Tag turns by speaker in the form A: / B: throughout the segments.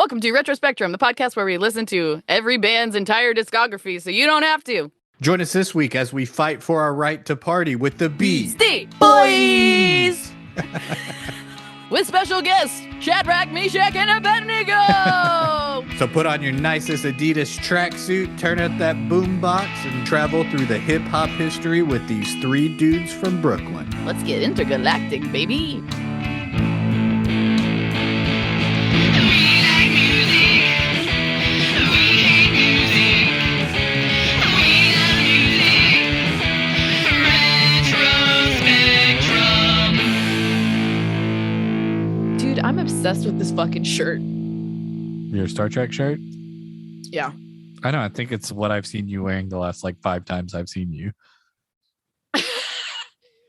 A: Welcome to Retro Spectrum, the podcast where we listen to every band's entire discography so you don't have to.
B: Join us this week as we fight for our right to party with the
A: Beastie Boys! With special guests, Shadrach, Meshach, and Abednego!
B: So put on your nicest Adidas tracksuit, turn up that boombox, and travel through the hip-hop history with these three dudes from Brooklyn.
A: Let's get intergalactic, baby! I'm obsessed with this fucking shirt.
B: Your Star Trek shirt?
A: Yeah.
B: I know. I think it's what I've seen you wearing the last 5 times I've seen you.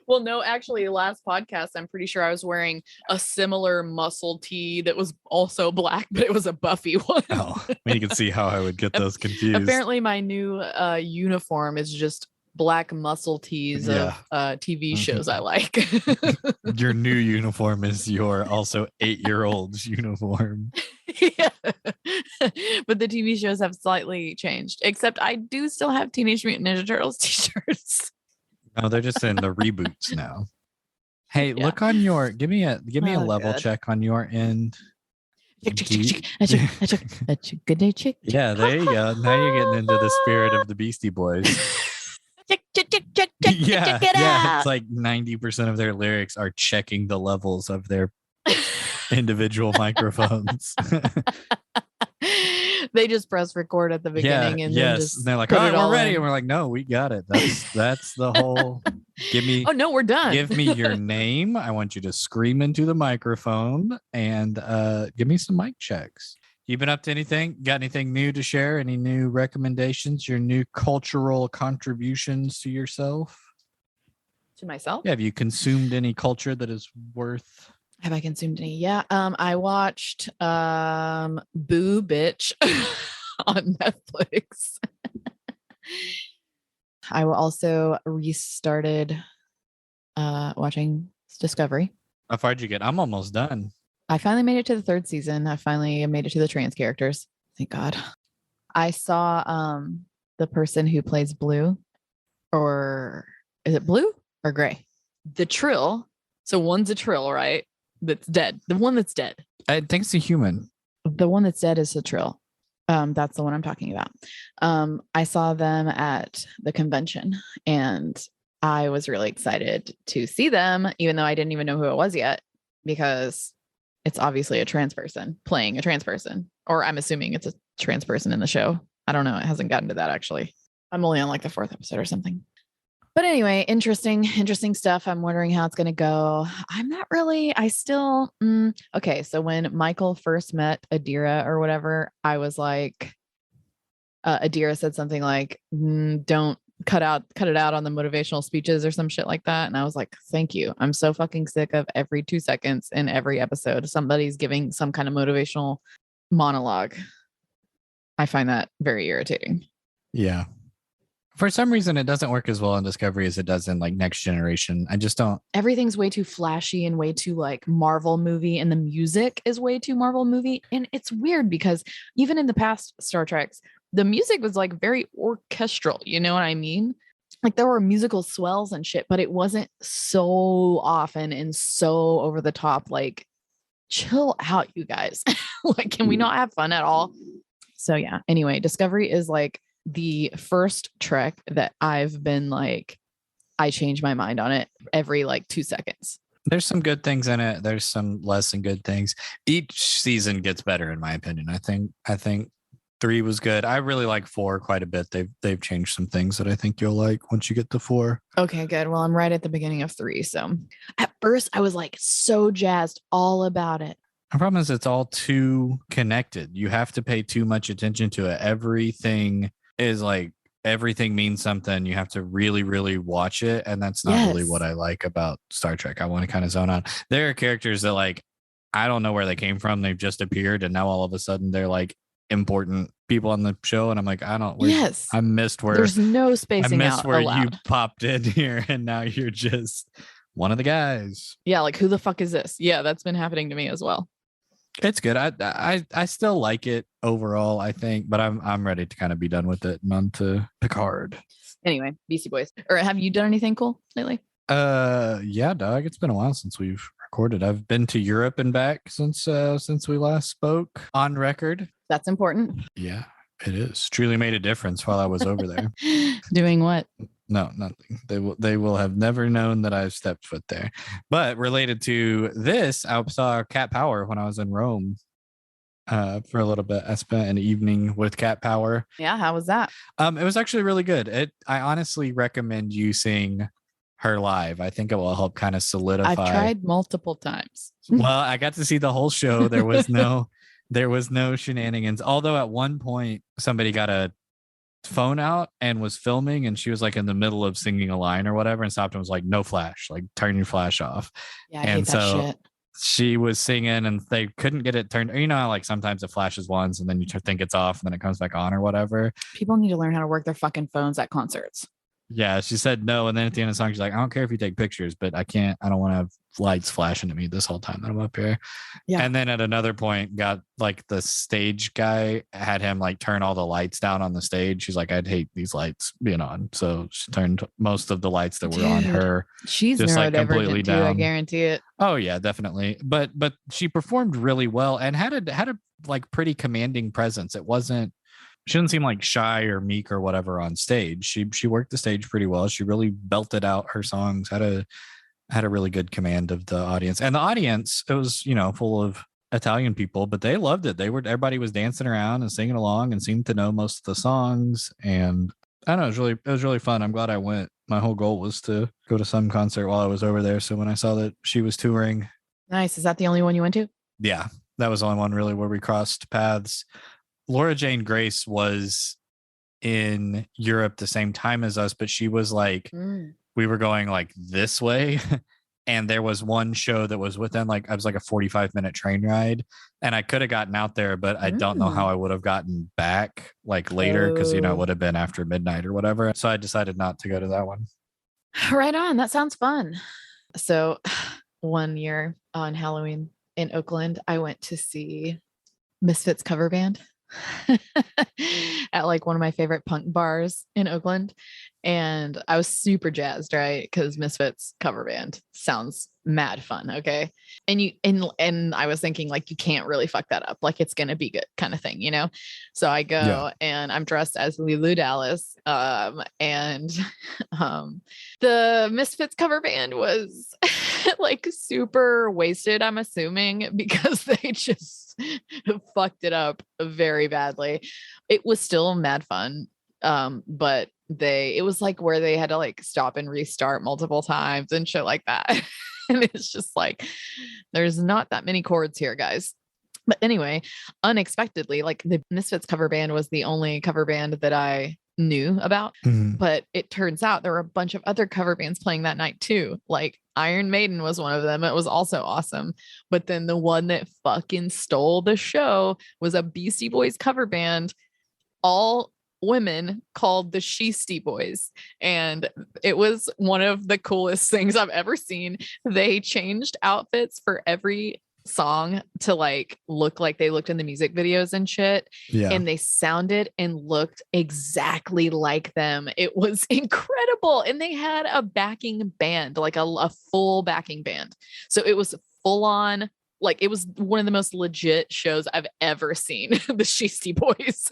A: Well, no, actually, last podcast, I'm pretty sure I was wearing a similar muscle tee that was also black, but it was a Buffy one.
B: Oh, you can see how I would get those confused.
A: Apparently, my new uniform is just black muscle tees of TV shows I like.
B: Your new uniform is your also 8-year-old's uniform.
A: Yeah. But the TV shows have slightly changed, except I do still have Teenage Mutant Ninja Turtles t-shirts.
B: No, they're just in the reboots now. Hey, look on your give me a level check on your end.
A: Good day, chick.
B: Yeah, there you go. Now you're getting into the spirit of the Beastie Boys.
A: Check
B: Yeah,
A: it out.
B: it's like 90% of their lyrics are checking the levels of their individual microphones.
A: They just press record at the beginning and then just
B: they're like, all right, we're ready. And we're like, no, we got it. That's the whole give me
A: oh no, we're done.
B: Give me your name. I want you to scream into the microphone and give me some mic checks. You been up to anything? Got anything new to share? Any new recommendations? Your new cultural contributions to yourself?
A: To myself?
B: Yeah, have you consumed any culture that is worth?
A: Have I consumed any? Yeah. I watched Boo Bitch on Netflix. I also restarted watching Discovery.
B: How far did you get? I'm almost done.
A: I finally made it to the 3rd season. I finally made it to the trans characters. Thank God. I saw the person who plays Blue, or is it Blue or Gray? The Trill. So one's a Trill, right? That's dead. The one that's dead.
B: I think it's a human.
A: The one that's dead is the Trill. That's the one I'm talking about. I saw them at the convention and I was really excited to see them, even though I didn't even know who it was yet, because it's obviously a trans person playing a trans person, or I'm assuming it's a trans person in the show. I don't know. It hasn't gotten to that, actually. I'm only on the 4th episode or something. But anyway, interesting stuff. I'm wondering how it's going to go. I'm not really, okay. So when Michael first met Adira or whatever, I was like, Adira said something like, don't cut it out on the motivational speeches or some shit like that. And I was like, thank you. I'm so fucking sick of every 2 seconds in every episode, somebody's giving some kind of motivational monologue. I find that very irritating.
B: Yeah. For some reason, it doesn't work as well in Discovery as it does in Next Generation. I just don't.
A: Everything's way too flashy and way too Marvel movie, and the music is way too Marvel movie. And it's weird because even in the past Star Treks, the music was very orchestral. You know what I mean? There were musical swells and shit, but it wasn't so often and so over the top. Chill out, you guys. Can we not have fun at all? So yeah. Anyway, Discovery is the first Trek that I've been I change my mind on it every 2 seconds.
B: There's some good things in it. There's some less than good things. Each season gets better, in my opinion. I think 3 was good. I really like 4 quite a bit. They've changed some things that I think you'll like once you get to 4.
A: Okay, good. Well, I'm right at the beginning of 3. So at first I was so jazzed all about it.
B: The problem is it's all too connected. You have to pay too much attention to it. Everything is everything means something. You have to really, really watch it. And that's not really what I like about Star Trek. I want to kind of zone out. There are characters that I don't know where they came from. They've just appeared. And now all of a sudden they're important people on the show. And I'm I missed where
A: there's no spacing out.
B: I missed where
A: allowed.
B: You popped in here and now you're just one of the guys.
A: Yeah. Who the fuck is this? Yeah. That's been happening to me as well.
B: It's good. I still like it overall, I think, but I'm ready to kind of be done with it and on to Picard.
A: Anyway, Beastie Boys. Or have you done anything cool lately?
B: Yeah, dog. It's been a while since we've recorded. I've been to Europe and back since we last spoke on record.
A: That's important.
B: Yeah, it is. Truly made a difference while I was over there.
A: Doing what?
B: No, nothing. They will have never known that I've stepped foot there. But related to this, I saw Cat Power when I was in Rome for a little bit. I spent an evening with Cat Power.
A: Yeah, how was that?
B: It was actually really good. I honestly recommend you seeing her live. I think it will help kind of solidify.
A: I've tried multiple times.
B: Well, I got to see the whole show. There was no shenanigans. Although at one point somebody got a phone out and was filming, and she was like in the middle of singing a line or whatever, and stopped and was like, "No flash, like turn your flash off."
A: Yeah, I hate that shit.
B: She was singing and they couldn't get it turned. You know how like sometimes it flashes once and then you think it's off and then it comes back on or whatever.
A: People need to learn how to work their fucking phones at concerts.
B: Yeah, she said no. And then at the end of the song, she's like, "I don't care if you take pictures, but I don't want to have lights flashing at me this whole time that I'm up here." Yeah. And then at another point, got like the stage guy had him like turn all the lights down on the stage. She's like, "I'd hate these lights being on." So she turned most of the lights that were on her.
A: She's just like completely down. I guarantee it.
B: Oh yeah, definitely. But she performed really well and had a like pretty commanding presence. She didn't seem like shy or meek or whatever on stage. She worked the stage pretty well. She really belted out her songs, had a really good command of the audience. And the audience, it was, full of Italian people, but they loved it. Everybody was dancing around and singing along and seemed to know most of the songs. And I don't know, it was really fun. I'm glad I went. My whole goal was to go to some concert while I was over there. So when I saw that she was touring.
A: Nice. Is that the only one you went to?
B: Yeah, that was the only one really where we crossed paths. Laura Jane Grace was in Europe the same time as us, but she was like, we were going like this way. And there was one show that was within I was like a 45-minute train ride. And I could have gotten out there, but I don't know how I would have gotten back like later because, it would have been after midnight or whatever. So I decided not to go to that one.
A: Right on. That sounds fun. So one year on Halloween in Oakland, I went to see Misfits cover band. At like one of my favorite punk bars in Oakland, and I was super jazzed, right? Because Misfits cover band sounds mad fun. Okay. And I was thinking like, you can't really fuck that up. Like it's going to be good kind of thing, So I go and I'm dressed as Lulu Dallas. And the Misfits cover band was like super wasted, I'm assuming, because they just fucked it up very badly. It was still mad fun. But it was like where they had to like stop and restart multiple times and shit like that. And it's just like, there's not that many chords here, guys. But anyway, unexpectedly, like the Misfits cover band was the only cover band that I knew about. But it turns out there were a bunch of other cover bands playing that night too. Like Iron Maiden was one of them. It was also awesome. But then the one that fucking stole the show was a Beastie Boys cover band, all women, called the Beastie Boys. And it was one of the coolest things I've ever seen. They changed outfits for every song to like look like they looked in the music videos and shit. Yeah. And they sounded and looked exactly like them. It was incredible. And they had a backing band, like a full backing band. So it was full on, like it was one of the most legit shows I've ever seen. The Beastie Boys.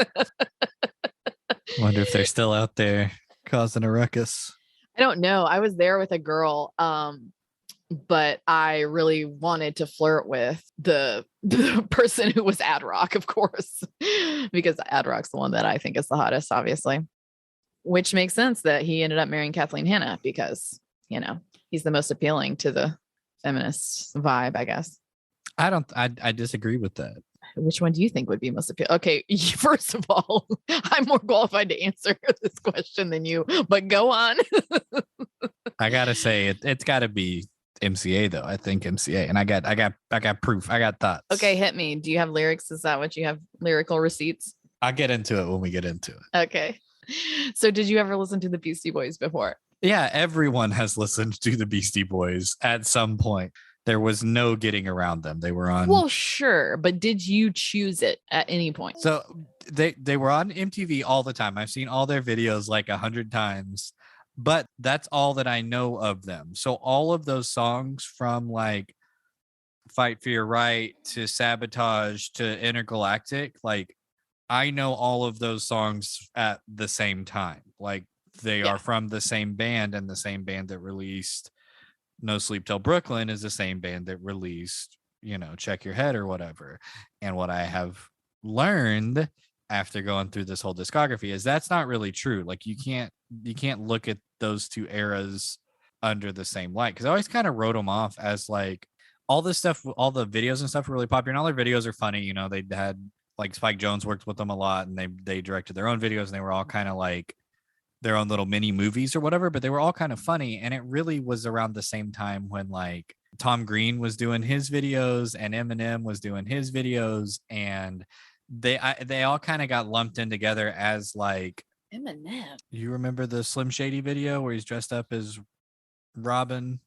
B: Wonder if they're still out there causing a ruckus.
A: I don't know. I was there with a girl, but I really wanted to flirt with the person who was Ad Rock, of course, because Ad Rock's the one that I think is the hottest, obviously, which makes sense that he ended up marrying Kathleen Hanna because, he's the most appealing to the feminist vibe, I guess.
B: I disagree with that.
A: Which one do you think would be most appealing? Okay, first of all, I'm more qualified to answer this question than you, but go on.
B: I gotta say it's gotta be MCA though. I think MCA, and I got proof. I got thoughts.
A: Okay, hit me. Do you have lyrics? Is that what you have? Lyrical receipts?
B: I'll get into it when we get into it.
A: Okay. So did you ever listen to the Beastie Boys before?
B: Yeah, everyone has listened to the Beastie Boys at some point. There was no getting around them. They were on.
A: Well, sure, but did you choose it at any point?
B: So they were on MTV all the time. I've seen all their videos like 100 times, but that's all that I know of them. So all of those songs from like Fight for Your Right to Sabotage to Intergalactic, like I know all of those songs at the same time. Like they are from the same band, and the same band that released No Sleep Till Brooklyn is the same band that released, Check Your Head or whatever. And what I have learned after going through this whole discography is that's not really true. Like you can't look at those two eras under the same light, because I always kind of wrote them off as like all this stuff, all the videos and stuff were really popular, and all their videos are funny. They had like Spike Jonze worked with them a lot, and they directed their own videos, and they were all kind of like their own little mini movies or whatever, but they were all kind of funny. And it really was around the same time when like Tom Green was doing his videos and Eminem was doing his videos, and they all kind of got lumped in together as like
A: Eminem.
B: You remember the Slim Shady video where he's dressed up as Robin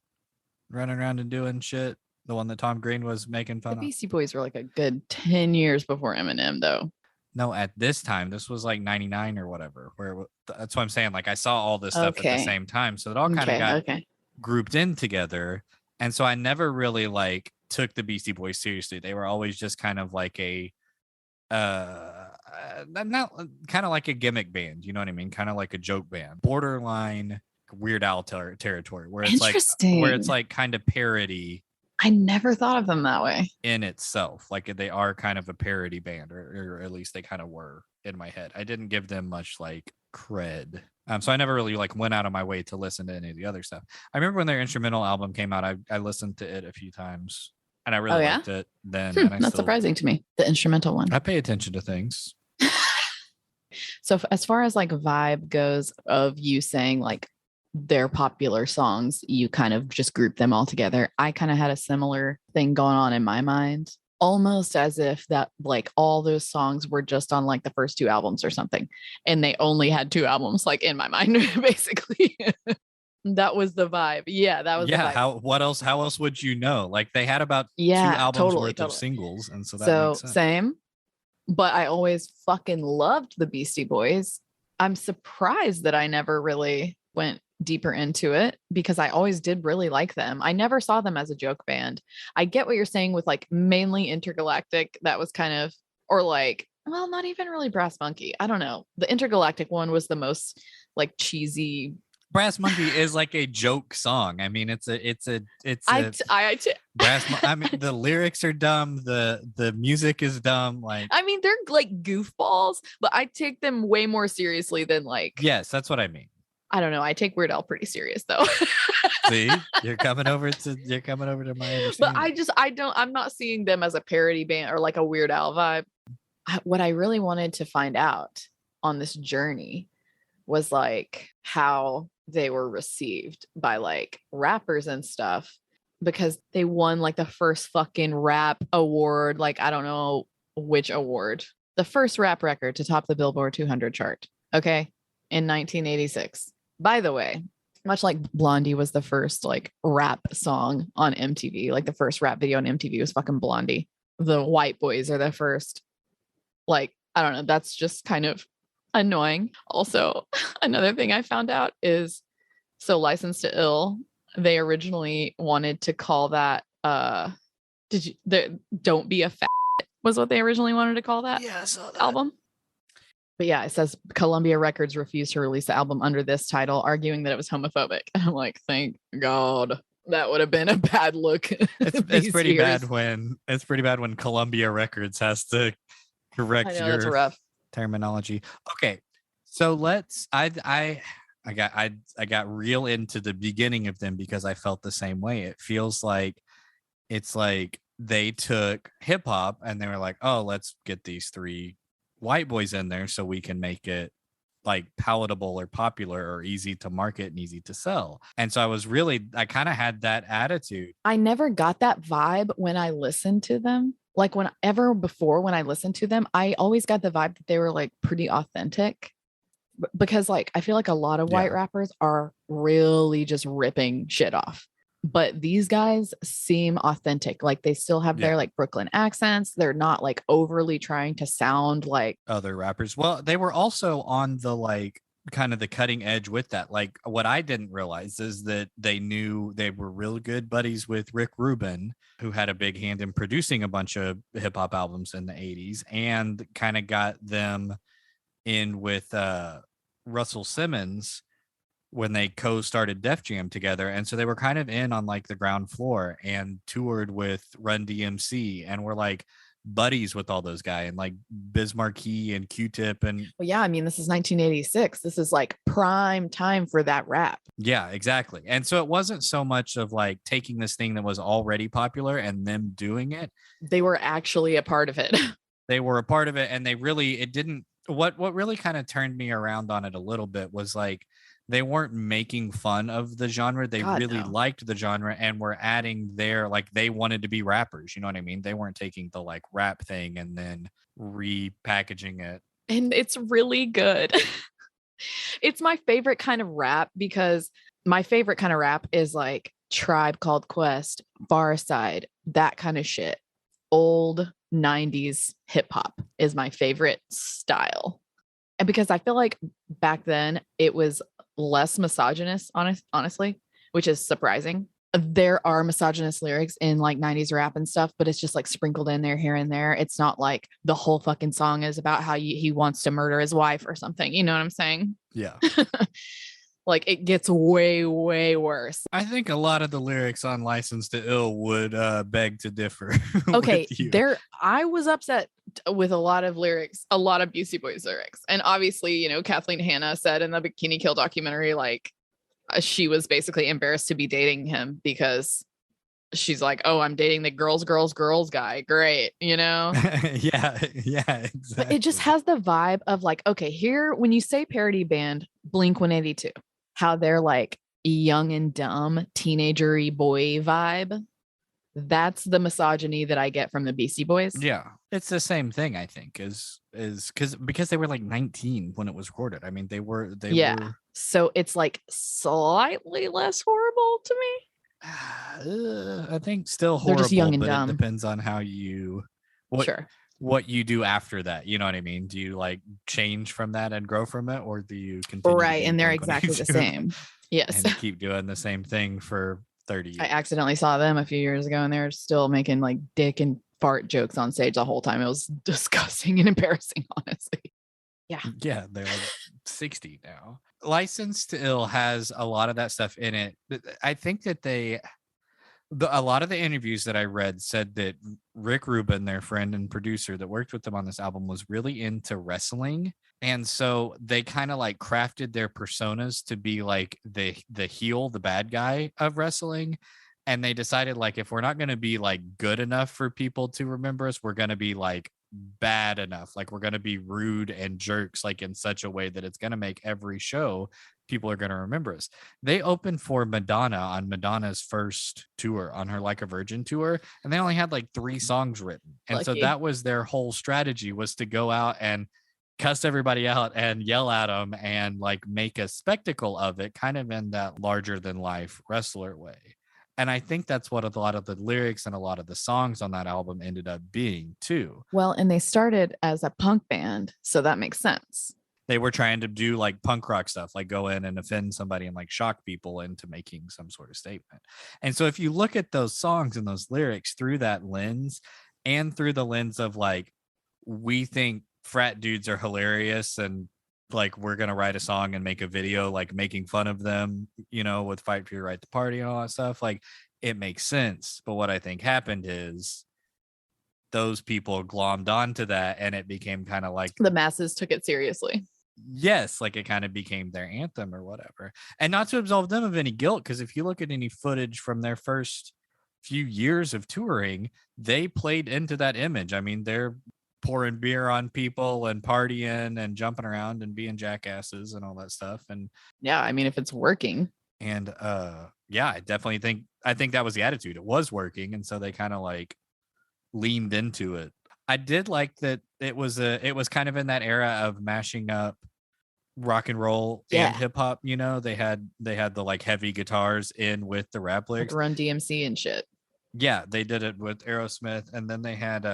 B: running around and doing shit? The one that Tom Green was making fun of.
A: The Beastie Boys were like a good 10 years before Eminem, though.
B: No, at this time, this was like 99 or whatever. That's what I'm saying. Like I saw all this stuff at the same time, so it all kind of got grouped in together. And so I never really like took the Beastie Boys seriously. They were always just kind of like a not kind of like a gimmick band, you know what I mean? Kind of like a joke band, borderline Weird Al territory, where it's like kind of parody.
A: I never thought of them that way
B: in itself. Like they are kind of a parody band, or at least they kind of were in my head. I didn't give them much like cred. So I never really like went out of my way to listen to any of the other stuff. I remember when their instrumental album came out, I listened to it a few times and I really liked it then. And
A: that's surprising to me. The instrumental one.
B: I pay attention to things.
A: So as far as like vibe goes of you saying like their popular songs, you kind of just group them all together. I kind of had a similar thing going on in my mind, almost as if that like all those songs were just on like the first two albums or something, and they only had two albums, like in my mind. Basically that was the vibe. That was the vibe.
B: How else would you know? Like they had about two albums worth of singles, and so that makes sense. Same.
A: But I always fucking loved the Beastie Boys. I'm surprised that I never really went deeper into it, because I always did really like them. I never saw them as a joke band. I get what you're saying with like mainly Intergalactic. That was kind of, or like, well, not even really Brass Monkey. I don't know. The Intergalactic one was the most like cheesy.
B: Brass Monkey is like a joke song. I mean, it's a Brass. I mean, the lyrics are dumb. The music is dumb. Like,
A: I mean, they're like goofballs, but I take them way more seriously than like.
B: Yes, that's what I mean.
A: I don't know. I take Weird Al pretty serious though.
B: See, you're coming over to my understanding.
A: But I'm not seeing them as a parody band or like a Weird Al vibe. What I really wanted to find out on this journey was like how they were received by like rappers and stuff, because they won like the first fucking rap award. Like, I don't know which award, the first rap record to top the Billboard 200 chart. Okay. In 1986. By the way, much like Blondie was the first like rap song on MTV, like the first rap video on MTV was fucking Blondie. The White Boys are the first, like, I don't know. That's just kind of annoying. Also, another thing I found out is, so License to Ill, they originally wanted to call that, Don't Be a Fat was what they originally wanted to call that,
B: I saw that
A: album. But yeah, it says Columbia Records refused to release the album under this title, arguing that it was homophobic. And I'm like, thank God. That would have been a bad look.
B: It's pretty bad when Columbia Records has to correct your terminology. Okay, so I got real into the beginning of them because I felt the same way. It feels like it's like they took hip hop and they were like, oh, let's get these three white boys in there so we can make it like palatable or popular or easy to market and easy to sell. And so I kind of had that attitude.
A: I never got that vibe when I listened to them. Like when I listened to them, I always got the vibe that they were like pretty authentic, because like I feel like a lot of white rappers are really just ripping shit off. but these guys seem authentic. Like they still have their like Brooklyn accents. They're not like overly trying to sound like
B: other rappers. Well, they were also on the like kind of the cutting edge with that. Like what I didn't realize is that they knew they were real good buddies with Rick Rubin, who had a big hand in producing a bunch of hip hop albums in the 80s, and kind of got them in with Russell Simmons when they co-started Def Jam together. And so they were kind of in on like the ground floor and toured with Run DMC and were like buddies with all those guys and like Biz Markie and Q-Tip. And
A: well, yeah, I mean, this is 1986. This is like prime time for that rap.
B: Yeah, exactly. And so it wasn't so much of like taking this thing that was already popular and them doing it.
A: They were actually a part of it.
B: They were a part of it. And they really, it didn't, what really kind of turned me around on it a little bit was like, they weren't making fun of the genre. They really liked the genre and were adding their, like, they wanted to be rappers. You know what I mean? They weren't taking the like rap thing and then repackaging it.
A: And it's really good. It's my favorite kind of rap because my favorite kind of rap is like Tribe Called Quest, Pharcyde, that kind of shit. Old 90s hip hop is my favorite style. And because I feel like back then it was less misogynist, honestly, which is surprising. There are misogynist lyrics in like 90s rap and stuff, but it's just like sprinkled in there here and there. It's not like the whole fucking song is about how he wants to murder his wife or something. You know what I'm saying?
B: Yeah.
A: Like it gets way, way worse.
B: I think a lot of the lyrics on License to Ill would beg to differ.
A: Okay, I was upset with a lot of lyrics, a lot of Beastie Boys lyrics. And obviously, you know, Kathleen Hanna said in the Bikini Kill documentary, like she was basically embarrassed to be dating him because she's like, oh, I'm dating the girls guy. Great. You know?
B: Yeah, exactly.
A: But it just has the vibe of like, okay, here, when you say parody band, Blink-182, how they're like young and dumb, teenagery boy vibe. That's the misogyny that I get from the Beastie Boys.
B: Yeah, it's the same thing, I think, is because they were like 19 when it was recorded. I mean, they were.
A: So it's like slightly less horrible to me.
B: I think still horrible,
A: just young and
B: but
A: dumb.
B: It depends on how you what you do after that. You know what I mean? Do you like change from that and grow from it, or do you continue?
A: Right, and they're exactly the same. Yes,
B: and keep doing the same thing for 30 years.
A: I accidentally saw them a few years ago, and they're still making like dick and fart jokes on stage the whole time. It was disgusting and embarrassing, honestly.
B: Yeah, they're like 60 now. License to Ill has a lot of that stuff in it. I think that a lot of the interviews that I read said that Rick Rubin, their friend and producer that worked with them on this album, was really into wrestling. And so they kind of like crafted their personas to be like the heel, the bad guy of wrestling. And they decided like, if we're not going to be like good enough for people to remember us, we're going to be like bad enough. Like we're going to be rude and jerks, like in such a way that it's going to make every show people are going to remember us. They opened for Madonna on Madonna's first tour, on her Like a Virgin tour, and they only had like 3 songs written. And so that was their whole strategy, was to go out and cuss everybody out and yell at them and like make a spectacle of it, kind of in that larger than life wrestler way. And I think that's what a lot of the lyrics and a lot of the songs on that album ended up being too.
A: Well, and they started as a punk band, so that makes sense.
B: They were trying to do like punk rock stuff, like go in and offend somebody and like shock people into making some sort of statement. And so if you look at those songs and those lyrics through that lens, and through the lens of like, we think frat dudes are hilarious and like we're going to write a song and make a video like making fun of them, you know, with Fight for Your Right to Party and all that stuff, like it makes sense. But what I think happened is those people glommed onto that and it became kind of like
A: the masses took it seriously.
B: Yes, like it kind of became their anthem or whatever. And not to absolve them of any guilt, because if you look at any footage from their first few years of touring, they played into that image. I mean, they're pouring beer on people and partying and jumping around and being jackasses and all that stuff. And
A: yeah, I mean, if it's working. And
B: yeah, I definitely think that was the attitude. It was working. And so they kind of like leaned into it. I did like that it was kind of in that era of mashing up rock and roll
A: Yeah.
B: and hip hop. You know, they had the like heavy guitars in with the rap lyrics,
A: like Run DMC and shit.
B: Yeah, they did it with Aerosmith, and then they had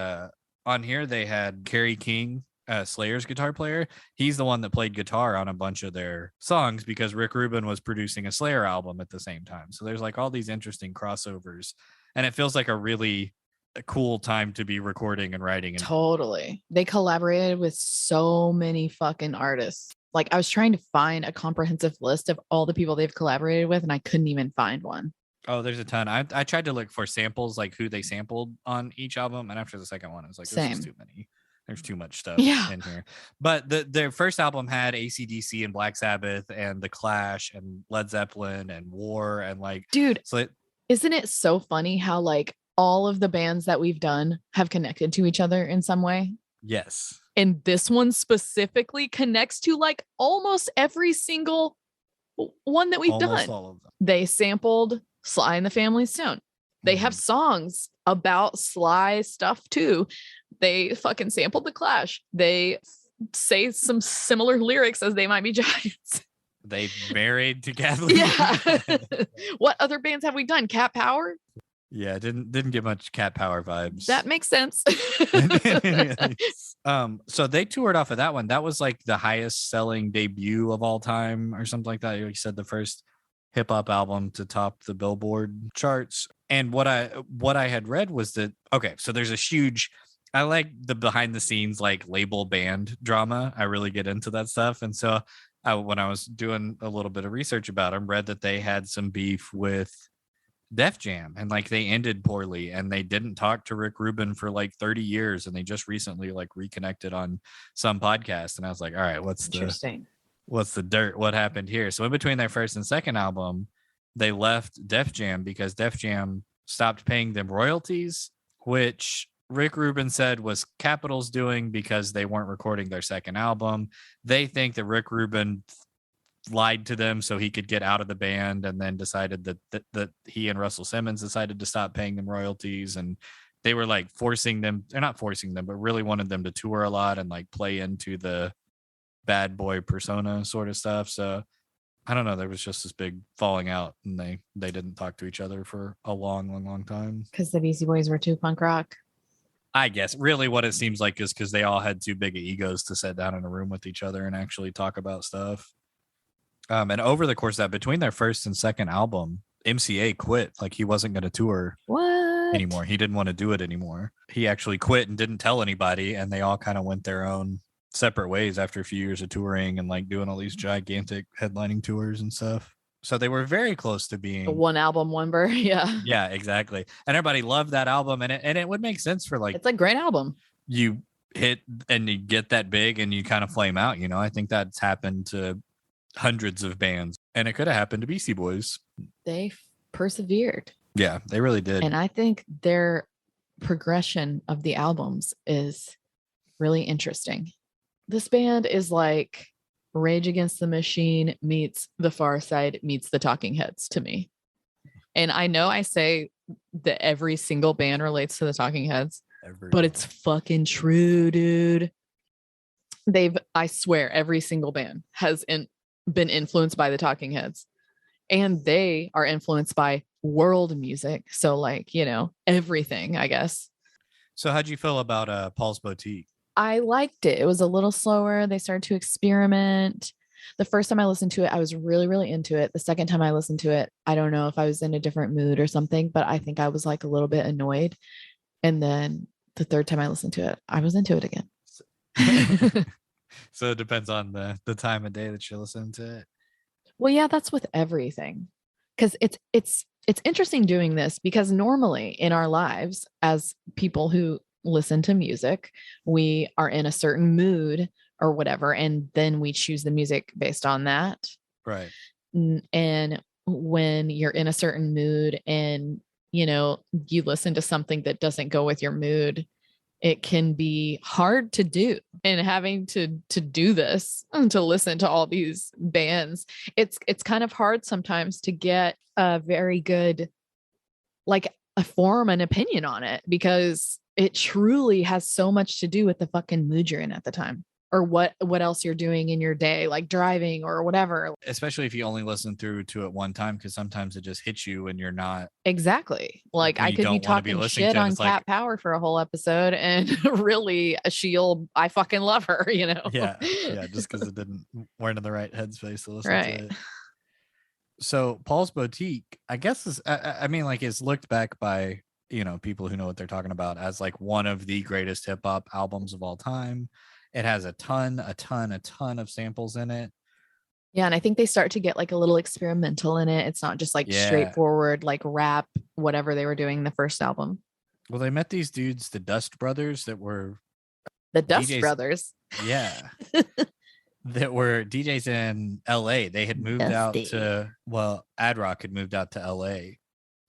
B: on here they had Kerry King, Slayer's guitar player. He's the one that played guitar on a bunch of their songs because Rick Rubin was producing a Slayer album at the same time. So there's like all these interesting crossovers, and it feels like a really cool time to be recording and writing. And
A: Totally. They collaborated with so many fucking artists. Like I was trying to find a comprehensive list of all the people they've collaborated with, and I couldn't even find one.
B: Oh, there's a ton. I tried to look for samples, like who they sampled on each album, and after the second one, I was like, "This is too many. There's too much stuff in here." But their first album had AC/DC and Black Sabbath and The Clash and Led Zeppelin and War and like,
A: dude.
B: So
A: isn't it so funny how like all of the bands that we've done have connected to each other in some way?
B: Yes.
A: And this one specifically connects to like almost every single one that we've done.
B: All of them.
A: They sampled Sly and the Family Stone. They have songs about Sly stuff too. They fucking sampled The Clash. They say some similar lyrics as They Might Be Giants.
B: They married together.
A: Yeah. What other bands have we done? Cat Power?
B: Yeah, didn't get much Cat Power vibes.
A: That makes sense.
B: So they toured off of that one. That was like the highest selling debut of all time or something like that. You said the first hip hop album to top the Billboard charts. And what I had read was that, okay, so there's a huge, I like the behind the scenes, like label band drama. I really get into that stuff. And so when I was doing a little bit of research about them, read that they had some beef with Def Jam and like they ended poorly and they didn't talk to Rick Rubin for like 30 years. And they just recently like reconnected on some podcast. And I was like, all right, what's the dirt? What happened here? So in between their first and second album, they left Def Jam because Def Jam stopped paying them royalties, which Rick Rubin said was Capitol's doing because they weren't recording their second album. They think that Rick Rubin lied to them so he could get out of the band, and then decided that he and Russell Simmons decided to stop paying them royalties, and they were like forcing them. They're not forcing them, but really wanted them to tour a lot and like play into the bad boy persona sort of stuff. So I don't know. There was just this big falling out, and they didn't talk to each other for a long time.
A: Because the Beastie Boys were too punk rock.
B: I guess really what it seems like is because they all had too big of egos to sit down in a room with each other and actually talk about stuff. And over the course of that, between their first and second album, MCA quit. Like he wasn't going to tour anymore. He didn't want to do it anymore. He actually quit and didn't tell anybody. And they all kind of went their own separate ways after a few years of touring and like doing all these gigantic headlining tours and stuff. So they were very close to being
A: a one album wonder. Yeah.
B: Yeah, exactly. And everybody loved that album. And it would make sense for like,
A: it's a great album.
B: You hit and you get that big and you kind of flame out. You know, I think that's happened to hundreds of bands, and it could have happened to Beastie Boys.
A: They persevered.
B: Yeah, they really did.
A: And I think their progression of the albums is really interesting. This band is like Rage Against the Machine meets The Far Side meets the Talking Heads to me. And I know I say that every single band relates to the Talking Heads, but it's fucking true, dude. I swear every single band has been influenced by the Talking Heads, and they are influenced by world music. So like, you know, everything, I guess.
B: So how'd you feel about Paul's Boutique?
A: I liked it. It was a little slower. They started to experiment. The first time I listened to it, I was really, really into it. The second time I listened to it, I don't know if I was in a different mood or something, but I think I was like a little bit annoyed. And then the third time I listened to it, I was into it again.
B: So it depends on the time of day that you listen to it.
A: Well, yeah, that's with everything. Because it's interesting doing this, because normally in our lives as people who listen to music, we are in a certain mood or whatever, and then we choose the music based on that.
B: Right.
A: And when you're in a certain mood and, you know, you listen to something that doesn't go with your mood, it can be hard to do. And having to do this and to listen to all these bands, it's kind of hard sometimes to get a very good, like a form an opinion on it, because it truly has so much to do with the fucking mood you're in at the time, or what else you're doing in your day, like driving or whatever.
B: Especially if you only listen through to it one time, because sometimes it just hits you when you're not.
A: Exactly. Like
B: When
A: I
B: you
A: could be
B: don't want to be
A: talking
B: listening
A: shit
B: to it.
A: on
B: It's like,
A: Cat Power for a whole episode, and really I fucking love her, you know?
B: yeah, just because weren't in the right headspace to listen to
A: Right.
B: it. So Paul's Boutique, I guess I mean, like, is looked back by, people who know what they're talking about as like one of the greatest hip hop albums of all time. It has a ton of samples in it.
A: Yeah, and I think they start to get like a little experimental in it. It's not just like
B: Yeah.
A: straightforward like rap, whatever they were doing in the first album.
B: Well, they met these dudes, the Dust Brothers, that were
A: The Dust
B: DJs.
A: Brothers.
B: Yeah. That were DJs in LA. They had moved out to, Ad Rock had moved out to LA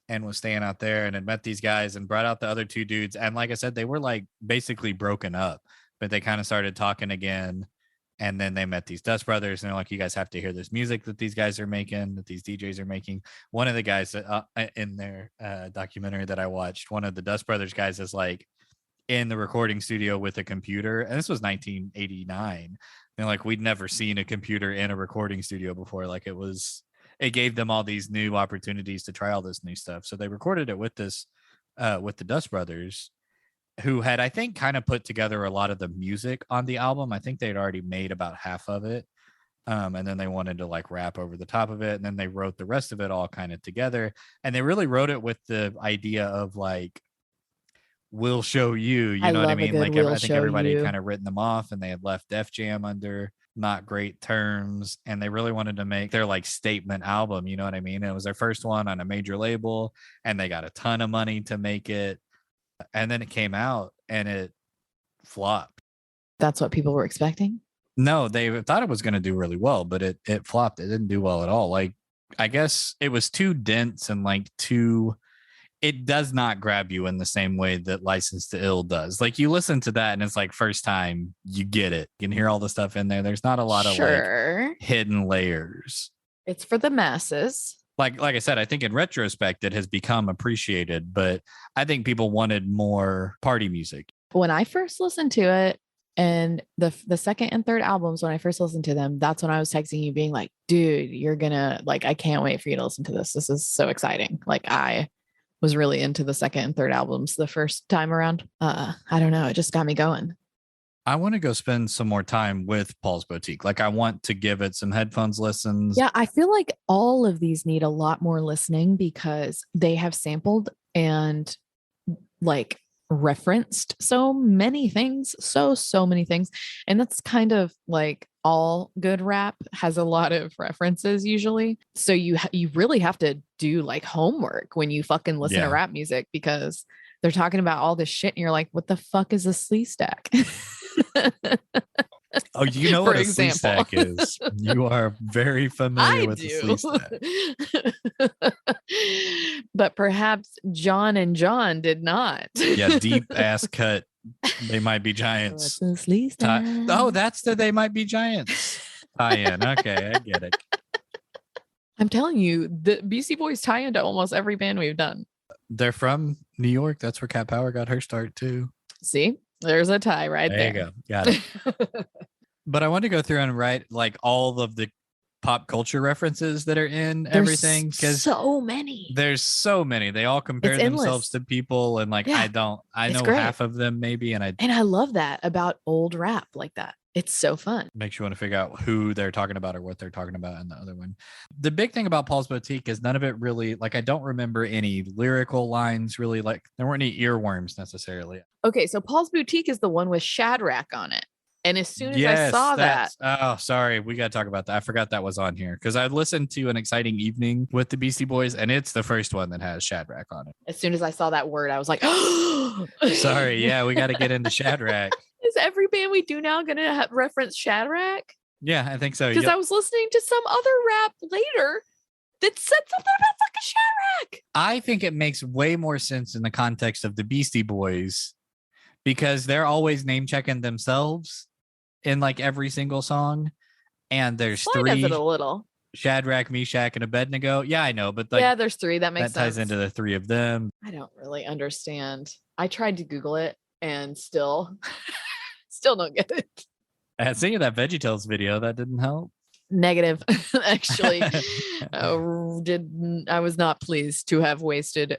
B: and was staying out there and had met these guys and brought out the other two dudes. And like I said, they were like basically broken up, but they kind of started talking again. And then they met these Dust Brothers and they're like, you guys have to hear this music that these guys are making, that these DJs are making. One of the guys that, in their documentary that I watched, one of the Dust Brothers guys is like in the recording studio with a computer. And this was 1989. And like, we'd never seen a computer in a recording studio before. Like it gave them all these new opportunities to try all this new stuff. So they recorded it with with the Dust Brothers, who had, I think, kind of put together a lot of the music on the album. I think they'd already made about half of it. And then they wanted to like rap over the top of it. And then they wrote the rest of it all kind of together. And they really wrote it with the idea of like, we'll show you, you know what I mean? Like, I think everybody had kind of written them off and they had left Def Jam under not great terms. And they really wanted to make their like statement album. You know what I mean? It was their first one on a major label and they got a ton of money to make it. And then it came out and it flopped.
A: That's what people were expecting?
B: No, they thought it was going to do really well, but it flopped. It didn't do well at all. Like, I guess it was too dense and like it does not grab you in the same way that License to Ill does. Like, you listen to that and it's like first time you get it. You can hear all the stuff in there. There's not a lot of like hidden layers.
A: It's for the masses.
B: Like I said, I think in retrospect it has become appreciated, but I think people wanted more party music.
A: When I first listened to it, and the second and third albums, when I first listened to them, that's when I was texting you being like, dude, you're gonna like, I can't wait for you to listen to this. This is so exciting. Like, I was really into the second and third albums the first time around. I don't know. It just got me going.
B: I want to go spend some more time with Paul's Boutique. Like, I want to give it some headphones listens.
A: Yeah, I feel like all of these need a lot more listening because they have sampled and like referenced so many things, so many things. And that's kind of like all good rap has a lot of references usually. So you really have to do like homework when you fucking listen to rap music because they're talking about all this shit and you're like, what the fuck is a slee stack?
B: Oh, you know what a slee stack is. You are very familiar with the slee
A: stack. But perhaps John and John did not.
B: Yeah, deep ass cut. They Might Be Giants. That's the They Might Be Giants tie-in. Okay, I get it.
A: I'm telling you, the Beastie Boys tie into almost every band we've done.
B: They're from New York. That's where Cat Power got her start too.
A: See, there's a tie right there.
B: There you go. Got it. But I want to go through and write like all of the pop culture references that are in everything, because there's so many. They all compare themselves to people, and like I know half of them maybe, and I
A: love that about old rap like that. It's so fun.
B: Makes you want to figure out who they're talking about or what they're talking about in the other one. The big thing about Paul's Boutique is none of it really, like, I don't remember any lyrical lines really. Like, there weren't any earworms necessarily.
A: Okay, so Paul's Boutique is the one with Shadrach on it. And as soon as I saw that.
B: Oh, sorry. We got to talk about that. I forgot that was on here because I listened to An Exciting Evening with the Beastie Boys, and it's the first one that has Shadrach on it.
A: As soon as I saw that word, I was like,
B: sorry. Yeah, we got to get into Shadrach.
A: Is every band we do now going to reference Shadrach?
B: Yeah, I think so.
A: Because I was listening to some other rap later that said something about fucking Shadrach.
B: I think it makes way more sense in the context of the Beastie Boys because they're always name checking themselves in like every single song, and there's three.
A: Does it a little.
B: Shadrach, Meshach, and Abednego. Yeah, I know, but like,
A: yeah, there's three. That makes sense.
B: That ties into the three of them.
A: I don't really understand. I tried to Google it and still don't get it.
B: I had seen that VeggieTales video. That didn't help.
A: Negative. Actually, I was not pleased to have wasted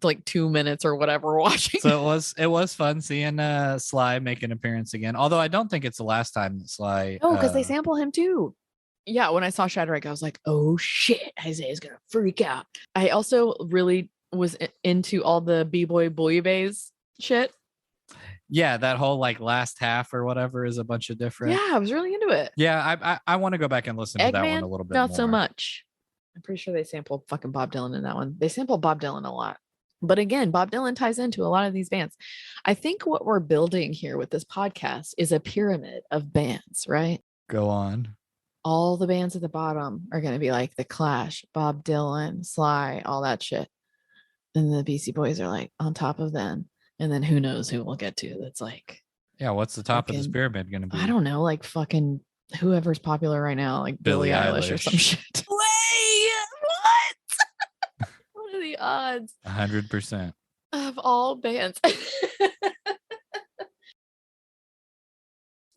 A: like 2 minutes or whatever watching.
B: So it was fun seeing Sly make an appearance again. Although I don't think it's the last time that Sly.
A: Oh, because they sample him too. Yeah, when I saw Shadrach, I was like, oh shit, Isaiah's gonna freak out. I also really was into all the B-boy bouillabaisse shit.
B: Yeah, that whole like last half or whatever is a bunch of different.
A: Yeah, I was really into it.
B: Yeah, I want to go back and listen to that one a little bit
A: not
B: more.
A: so much. I'm pretty sure they sampled fucking Bob Dylan in that one. They sampled Bob Dylan a lot. But again, Bob Dylan ties into a lot of these bands. I think what we're building here with this podcast is a pyramid of bands, right?
B: Go on.
A: All the bands at the bottom are going to be like The Clash, Bob Dylan, Sly, all that shit. And the Beastie Boys are like on top of them. And then who knows who we'll get to that's like.
B: Yeah, what's the top of this pyramid going to be?
A: I don't know, like fucking whoever's popular right now, like Billie Eilish or some shit. Wait, what? What are the odds?
B: 100%
A: of all bands.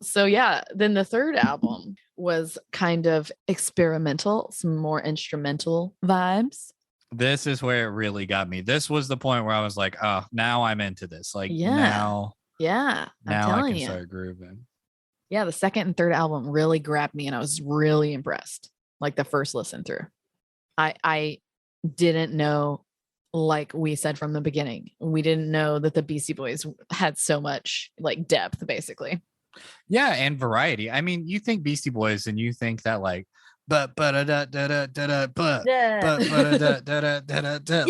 A: So yeah, then the third album was kind of experimental, some more instrumental vibes.
B: This is where it really got me. This was the point where I was like, oh, now I'm into this. Like now I can start grooving.
A: Yeah, the second and third album really grabbed me and I was really impressed. Like the first listen through. I didn't know, like we said from the beginning, we didn't know that the Beastie Boys had so much like depth, basically.
B: Yeah, and variety. I mean, you think Beastie Boys and you think that like like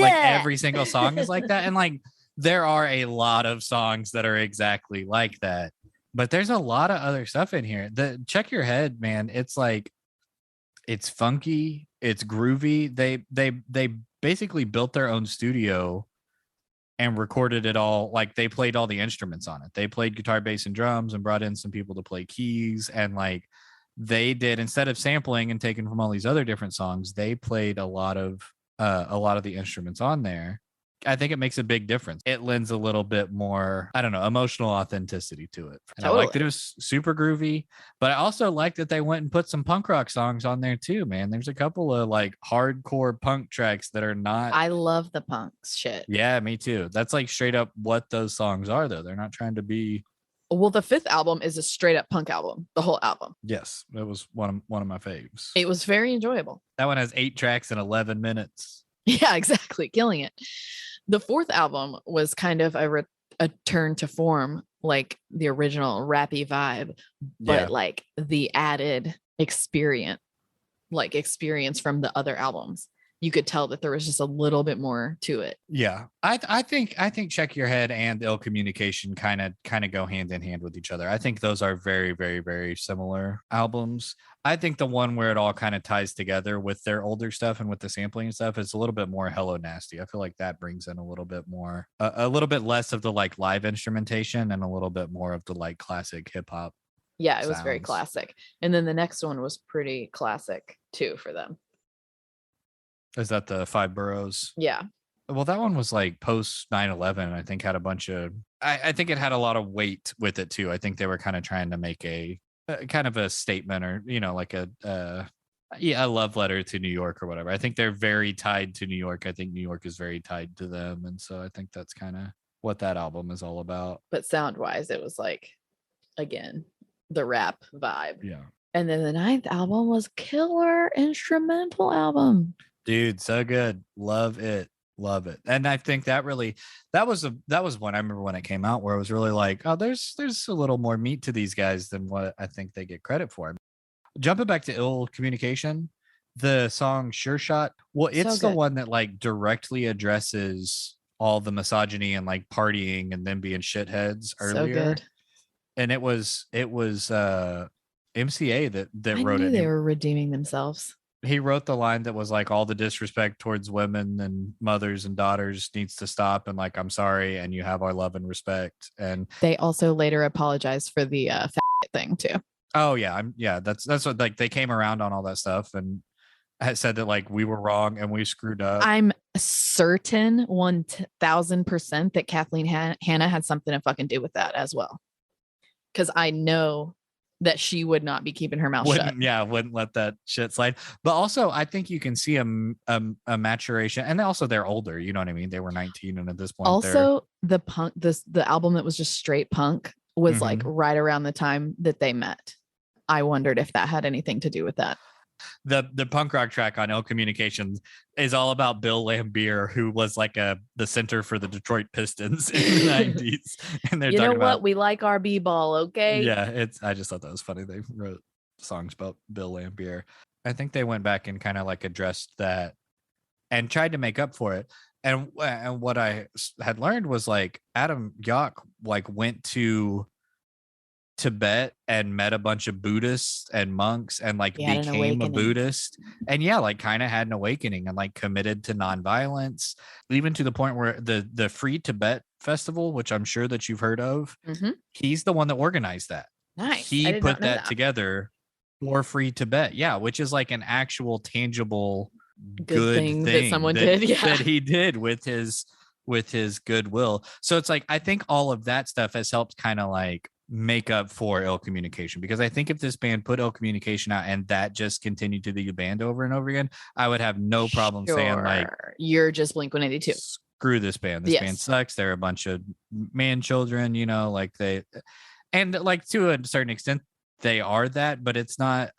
B: every single song is like that. And like there are a lot of songs that are exactly like that. But there's a lot of other stuff in here. The Check Your Head, man, it's like it's funky, it's groovy. They basically built their own studio and recorded it all. Like they played all the instruments on it. They played guitar, bass, and drums and brought in some people to play keys. And like they did, instead of sampling and taking from all these other different songs, they played a lot of the instruments on there. I think it makes a big difference. It lends a little bit more, I don't know, emotional authenticity to it. And totally. I liked that it was super groovy, but I also liked that they went and put some punk rock songs on there too, man. There's a couple of like hardcore punk tracks that are not.
A: I love the punk shit.
B: Yeah, me too. That's like straight up what those songs are, though. They're not trying to be.
A: Well, the fifth album is a straight up punk album, the whole album.
B: Yes, it was one of my faves.
A: It was very enjoyable.
B: That one has 8 tracks in 11 minutes.
A: Yeah, exactly. Killing it. The fourth album was kind of a return to form, like the original rappy vibe, but like the added experience from the other albums. You could tell that there was just a little bit more to it.
B: Yeah. I think Check Your Head and Ill Communication kind of go hand in hand with each other. I think those are very, very, very similar albums. I think the one where it all kind of ties together with their older stuff and with the sampling and stuff is a little bit more Hello Nasty. I feel like that brings in a little bit more, a little bit less of the like live instrumentation and a little bit more of the like classic hip hop.
A: Yeah, it was very classic. And then the next one was pretty classic too for them.
B: Is that the 5 Boroughs?
A: Yeah.
B: Well, that one was like post 9/11. I think had a bunch of. I think it had a lot of weight with it too. I think they were kind of trying to make a kind of a statement, or like a love letter to New York or whatever. I think they're very tied to New York. I think New York is very tied to them, and so I think that's kind of what that album is all about.
A: But sound wise, it was like, again, the rap vibe.
B: Yeah.
A: And then the 9th album was killer instrumental album.
B: Dude, so good. Love it. And I think that was one I remember when it came out where it was really like, oh, there's a little more meat to these guys than what I think they get credit for. Jumping back to Ill Communication, the song Sure Shot. Well, it's the one that like directly addresses all the misogyny and like partying and them being shitheads earlier. So good. And it was MCA that wrote it.
A: They were redeeming themselves.
B: He wrote the line that was like, all the disrespect towards women and mothers and daughters needs to stop. And like, I'm sorry. And you have our love and respect. And
A: they also later apologized for the thing too.
B: Oh yeah. That's what, like, they came around on all that stuff and had said that like we were wrong and we screwed up.
A: I'm certain 1000% that Kathleen Hanna had something to fucking do with that as well. Cause I know that she would not be keeping her mouth shut.
B: Wouldn't let that shit slide. But also, I think you can see a maturation, and also they're older. You know what I mean? They were 19, and at this point,
A: also the punk, the album that was just straight punk was like right around the time that they met. I wondered if that had anything to do with that.
B: The punk rock track on Ill Communications is all about Bill Lambier, who was like the center for the Detroit Pistons in the 90s. And they're talking about,
A: we like our b-ball, okay?
B: Yeah, I just thought that was funny. They wrote songs about Bill Lambier. I think they went back and kind of like addressed that and tried to make up for it. And what I had learned was like Adam Yauch like went to Tibet and met a bunch of Buddhists and monks and like became a Buddhist, and like kind of had an awakening and like committed to nonviolence, even to the point where the Free Tibet Festival, which I'm sure that you've heard of, he's the one that organized that.
A: Nice.
B: He put that together for Free Tibet, which is like an actual tangible good thing
A: that someone did,
B: that he did with his goodwill. So it's like I think all of that stuff has helped kind of like make up for Ill Communication, because I think if this band put Ill Communication out and that just continued to be a band over and over again, I would have no problem saying like,
A: you're just Blink-182.
B: Screw this band. This band sucks. They're a bunch of man children, like they, and like to a certain extent they are that, but it's not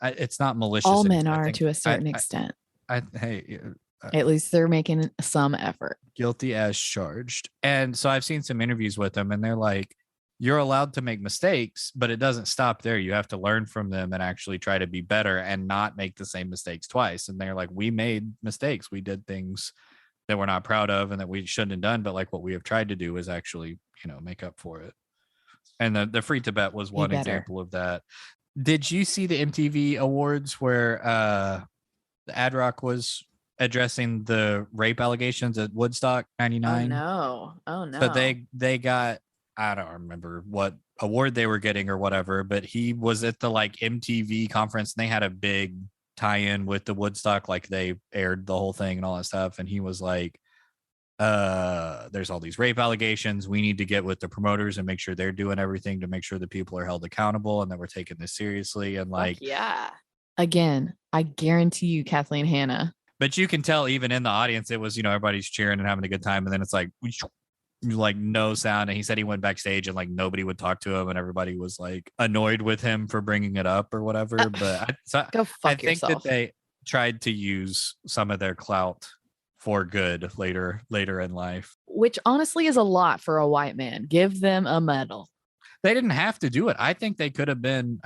B: malicious.
A: All men are to a certain extent. At least they're making some effort.
B: Guilty as charged. And so I've seen some interviews with them, and they're like, you're allowed to make mistakes, but it doesn't stop there. You have to learn from them and actually try to be better and not make the same mistakes twice. And they're like, we made mistakes. We did things that we're not proud of and that we shouldn't have done. But like what we have tried to do is actually, make up for it. And the Free Tibet was one example of that. Did you see the MTV Awards where Ad Rock was addressing the rape allegations at Woodstock 99?
A: Oh no.
B: So they got, I don't remember what award they were getting or whatever, but he was at the like MTV conference and they had a big tie-in with the Woodstock, like they aired the whole thing and all that stuff. And he was like, there's all these rape allegations. We need to get with the promoters and make sure they're doing everything to make sure that people are held accountable and that we're taking this seriously. And like,
A: again, I guarantee you, Kathleen Hanna.
B: But you can tell even in the audience, it was, everybody's cheering and having a good time. And then it's like no sound. And he said he went backstage and like nobody would talk to him and everybody was like annoyed with him for bringing it up or whatever. But I think that they tried to use some of their clout for good later in life,
A: which honestly is a lot for a white man. Give them a medal.
B: They didn't have to do it. I think they could have been.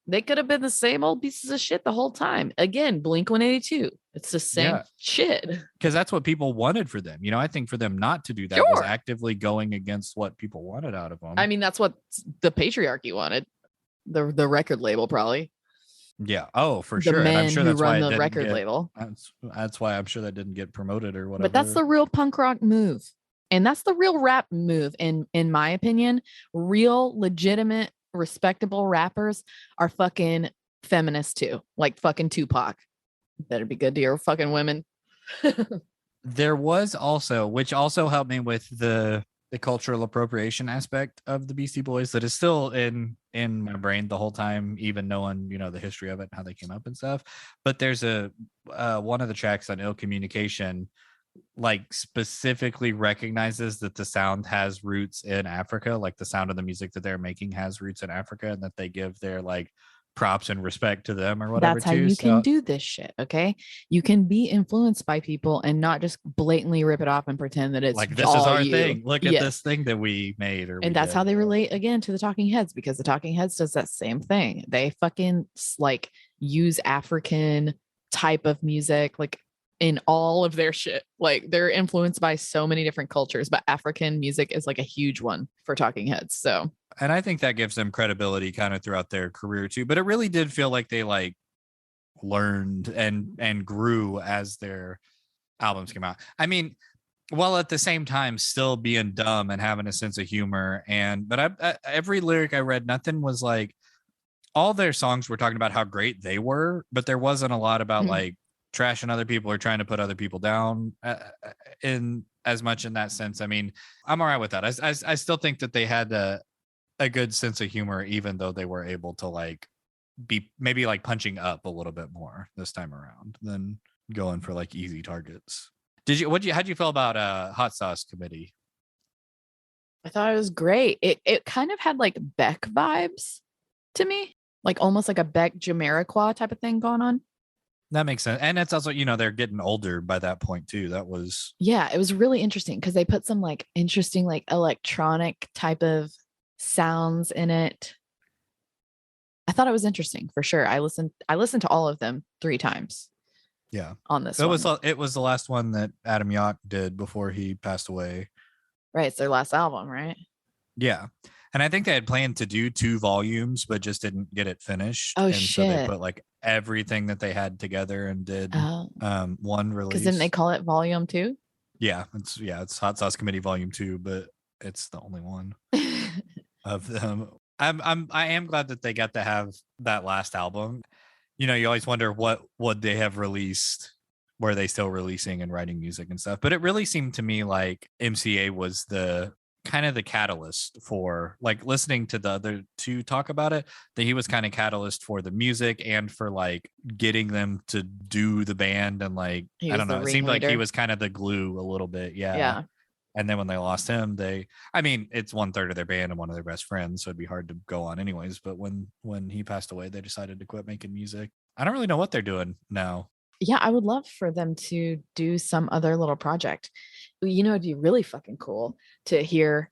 A: They could have been the same old pieces of shit the whole time. Again, Blink-182. It's the same shit.
B: Because that's what people wanted for them. I think for them not to do that was actively going against what people wanted out of them.
A: I mean, that's what the patriarchy wanted. The record label probably.
B: Yeah. Oh, for sure.
A: The men
B: I'm sure
A: who
B: that's
A: run
B: why
A: the record label.
B: That's why I'm sure that didn't get promoted or whatever.
A: But that's the real punk rock move. And that's the real rap move. In my opinion, real legitimate respectable rappers are fucking feminists too, like fucking Tupac. Better be good to your fucking women.
B: There was also, which also helped me with the cultural appropriation aspect of the Beastie Boys that is still in my brain the whole time, even knowing the history of it and how they came up and stuff. But there's one of the tracks on Ill Communication like specifically recognizes that the sound has roots in Africa, like the sound of the music that they're making has roots in Africa, and that they give their like props and respect to them or whatever.
A: That's how you can do this shit. Okay, you can be influenced by people and not just blatantly rip it off and pretend that it's
B: like this is our thing. Look at this thing that we made,
A: and that's how they relate again to the Talking Heads, because the Talking Heads does that same thing. They fucking like use African type of music like in all of their shit. Like they're influenced by so many different cultures, but African music is like a huge one for Talking Heads. So,
B: and I think that gives them credibility kind of throughout their career too. But it really did feel like they like learned and grew as their albums came out. I mean, while at the same time still being dumb and having a sense of humor. But every lyric I read, nothing was like, all their songs were talking about how great they were, but there wasn't a lot about like trashing other people or trying to put other people down in as much in that sense. I mean, I'm all right with that. I still think that they had a good sense of humor, even though they were able to like be maybe like punching up a little bit more this time around than going for like easy targets. How'd you feel about Hot Sauce Committee?
A: I thought it was great. It kind of had like Beck vibes to me, like almost like a Beck Jamiroquai type of thing going on.
B: That makes sense. And it's also, they're getting older by that point too. That was
A: Yeah, it was really interesting because they put some like interesting like electronic type of sounds in it. I thought it was interesting for sure. I listened to all of them 3 times.
B: Yeah.
A: On this
B: it
A: one.
B: It was the last one that Adam Yauch did before he passed away.
A: Right. It's their last album, right?
B: Yeah. And I think they had planned to do 2 volumes, but just didn't get it finished.
A: Oh,
B: and
A: shit.
B: So they put like everything that they had together and did one release.
A: Because didn't they call it Volume 2?
B: Yeah. It's Hot Sauce Committee Volume 2, but it's the only one of them. I am glad that they got to have that last album. You always wonder what would they have released. Were they still releasing and writing music and stuff? But it really seemed to me like MCA was the kind of the catalyst for like listening to the other 2 talk about it, that he was kind of catalyst for the music and for like getting them to do the band. And like, I don't know, it seemed like he was kind of the glue a little bit. Yeah. And then when they lost him, it's 1/3 of their band and one of their best friends. So it'd be hard to go on anyways. But when he passed away, they decided to quit making music. I don't really know what they're doing now.
A: Yeah, I would love for them to do some other little project. It'd be really fucking cool to hear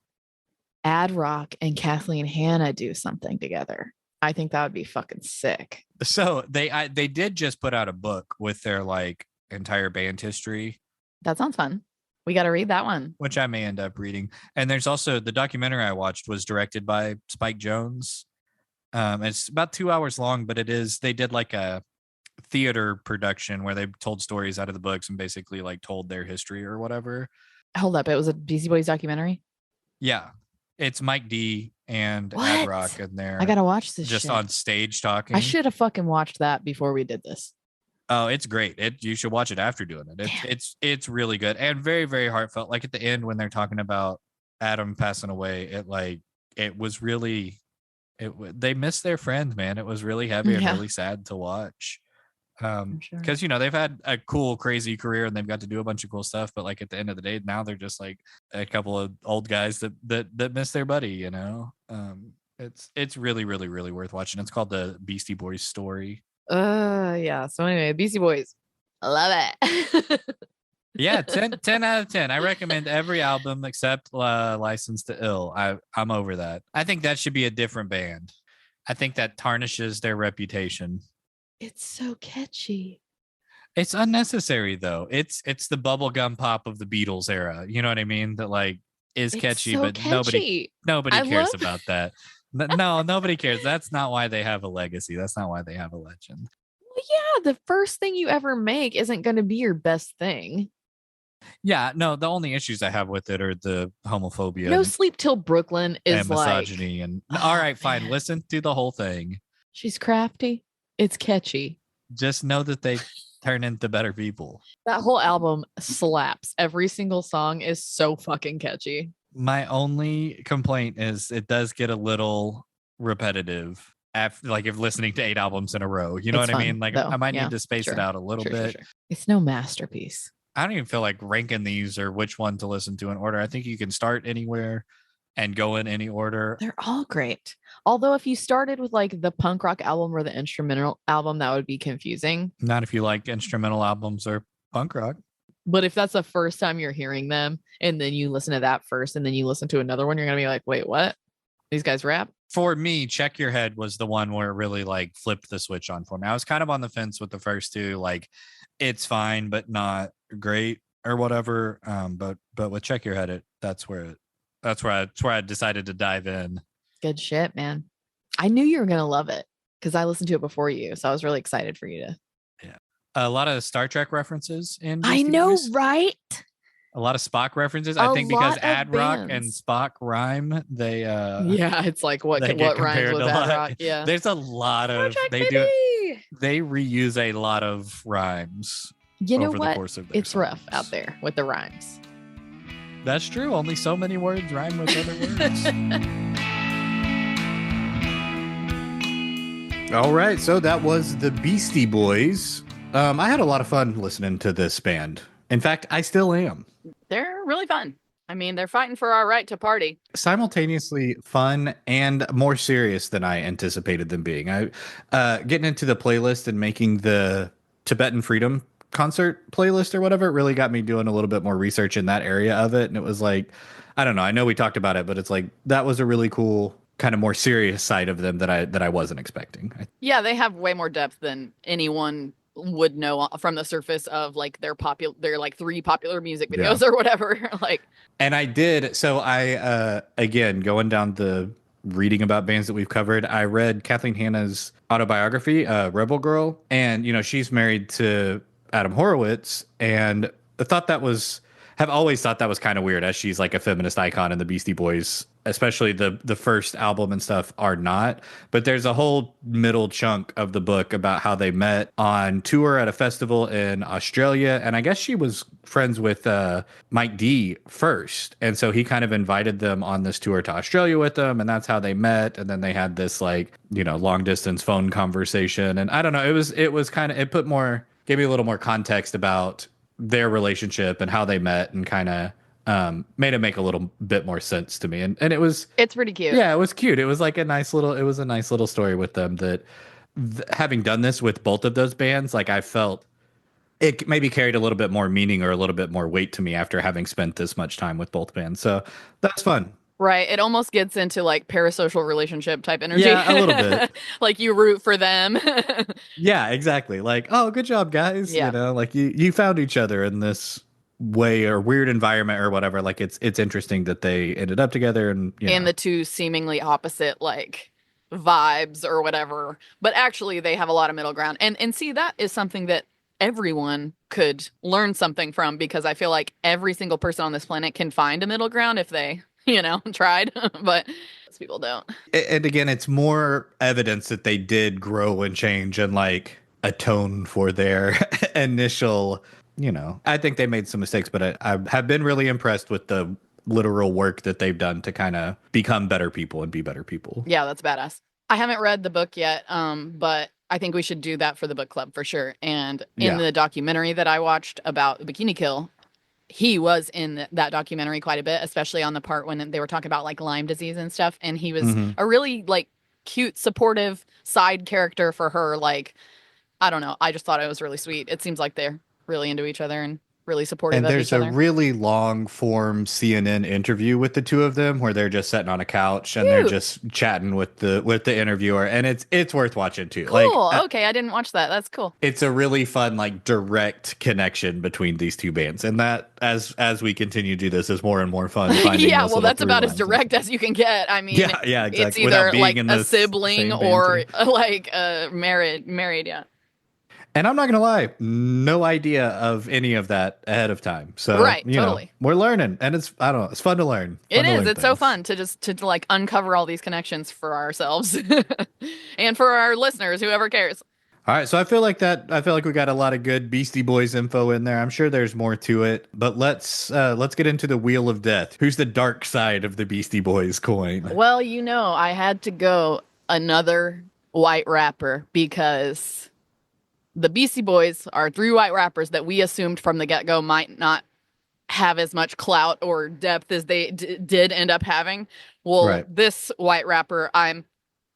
A: Ad Rock and Kathleen Hanna do something together. I think that would be fucking sick.
B: So they did just put out a book with their like entire band history.
A: That sounds fun. We got to read that one,
B: which I may end up reading. And there's also the documentary I watched was directed by Spike Jonze. It's about 2 hours long, but they did like a theater production where they told stories out of the books and basically like told their history or whatever.
A: Hold up. It was a Beastie Boys documentary?
B: Yeah. It's Mike D and Ad Rock in there.
A: I got to watch this
B: just
A: shit.
B: On stage talking.
A: I should have fucking watched that before we did this.
B: Oh, it's great. You should watch it after doing it. It's really good and very, very heartfelt. Like at the end when they're talking about Adam passing away, it was really, they missed their friend, man. It was really heavy and really sad to watch. Because they've had a cool, crazy career and they've got to do a bunch of cool stuff, but like at the end of the day, now they're just like a couple of old guys that miss their buddy. It's really, really, really worth watching. It's called The Beastie Boys Story.
A: Yeah. So anyway, Beastie Boys, I love it.
B: Yeah, 10 out of 10. I recommend every album except License to Ill. I'm over that. I think that should be a different band. I think that tarnishes their reputation.
A: It's so catchy.
B: It's unnecessary though. It's the bubblegum pop of the Beatles era. You know what I mean? That like is catchy, but catchy. nobody cares about that. No, nobody cares. That's not why they have a legacy. That's not why they have a legend.
A: Well, yeah, the first thing you ever make isn't going to be your best thing.
B: Yeah, no, the only issues I have with it are the homophobia.
A: No Sleep Till Brooklyn is
B: and misogyny
A: like,
B: and all right, fine. Listen to the whole thing.
A: She's crafty. It's catchy.
B: Just know that they turn into better people.
A: That whole album slaps. Every single song is so fucking catchy.
B: My only complaint is it does get a little repetitive after, like, if listening to 8 albums in a row. You know what I mean? Like, I might need to space it out a little bit. Sure.
A: It's no masterpiece.
B: I don't even feel like ranking these or which one to listen to in order. I think you can start anywhere and go in any order.
A: They're all great. Although if you started with like the punk rock album or the instrumental album, that would be confusing.
B: Not if you like instrumental albums or punk rock.
A: But if that's the first time you're hearing them and then you listen to that first and then you listen to another one, you're going to be like, wait, what? These guys rap?
B: For me, Check Your Head was the one where it really like flipped the switch on for me. I was kind of on the fence with the first 2. Like, it's fine, but not great or whatever. But with Check Your Head, that's where I decided to dive in.
A: Good shit, man. I knew you were going to love it because I listened to it before you. So I was really excited for you to.
B: Yeah. A lot of Star Trek references in
A: Beastie I know, Boys. Right?
B: A lot of Spock references. I think because Ad Rock and Spock rhyme, they
A: yeah, it's like what rhymes with Ad Rock. Yeah.
B: There's a lot of they reuse a lot of rhymes.
A: You know
B: over
A: what?
B: The course of their
A: it's
B: songs.
A: Rough out there with the rhymes.
B: That's true. Only so many words rhyme with other words. All right, so that was the Beastie Boys. I had a lot of fun listening to this band. In fact, I still am.
A: They're really fun. I mean, they're fighting for our right to party.
B: Simultaneously fun and more serious than I anticipated them being. I getting into the playlist and making the Tibetan Freedom concert playlist or whatever, it really got me doing a little bit more research in that area of it. And it was like, I don't know, I know we talked about it, but it's like that was a really cool kind of more serious side of them that I wasn't expecting.
A: Yeah, they have way more depth than anyone would know from the surface of like their like 3 popular music videos or whatever. Like,
B: and I did. So I again, going down the reading about bands that we've covered, I read Kathleen Hanna's autobiography, Rebel Girl, and she's married to Adam Horowitz, and have always thought that was kind of weird, as she's like a feminist icon, and the Beastie Boys, especially the first album and stuff, are not. But there's a whole middle chunk of the book about how they met on tour at a festival in Australia, and I guess she was friends with Mike D first, and so he kind of invited them on this tour to Australia with them, and that's how they met. And then they had this like long distance phone conversation, and I don't know, it was kind of, gave me a little more context about their relationship and how they met, and kind of made it make a little bit more sense to me. And it's
A: pretty cute.
B: Yeah, it was cute. It was like a nice little story with them that having done this with both of those bands, like I felt it maybe carried a little bit more meaning or a little bit more weight to me after having spent this much time with both bands. So that's fun.
A: Right. It almost gets into like parasocial relationship type energy.
B: Yeah, a little bit.
A: Like you root for them.
B: Yeah, exactly. Like, oh, good job, guys.
A: Yeah.
B: Like you found each other in this way or weird environment or whatever. Like it's interesting that they ended up together, and
A: the two seemingly opposite like vibes or whatever. But actually they have a lot of middle ground. And see, that is something that everyone could learn something from, because I feel like every single person on this planet can find a middle ground if they tried, but most people don't.
B: And again, it's more evidence that they did grow and change and like atone for their initial, I think they made some mistakes, but I have been really impressed with the literal work that they've done to kind of become better people and be better people.
A: Yeah, that's badass. I haven't read the book yet, but I think we should do that for the book club for sure. And in the documentary that I watched about Bikini Kill, he was in that documentary quite a bit, especially on the part when they were talking about like Lyme disease and stuff. And he was a really like cute, supportive side character for her. Like, I don't know. I just thought it was really sweet. It seems like they're really into each other and really supportive of each other.
B: And there's a really long form CNN interview with the two of them where they're just sitting on a couch and they're just chatting with the interviewer, and it's worth watching too.
A: Cool. Like, okay, I didn't watch that. That's cool.
B: It's a really fun like direct connection between these two bands, and that as we continue to do this is more and more fun.
A: Yeah, well, that's about as direct as you can get. I mean,
B: yeah, exactly.
A: It's either like a sibling or like married. Yeah.
B: And I'm not going to lie, no idea of any of that ahead of time. So,
A: right, totally.
B: We're learning, and it's fun to learn.
A: It is. It's so fun to like uncover all these connections for ourselves and for our listeners, whoever cares.
B: All right, so I feel like we got a lot of good Beastie Boys info in there. I'm sure there's more to it, but let's get into the Wheel of Death. Who's the dark side of the Beastie Boys coin?
A: Well, I had to go another white rapper, because the Beastie Boys are 3 white rappers that we assumed from the get-go might not have as much clout or depth as they did end up having. Well, This white rapper, I'm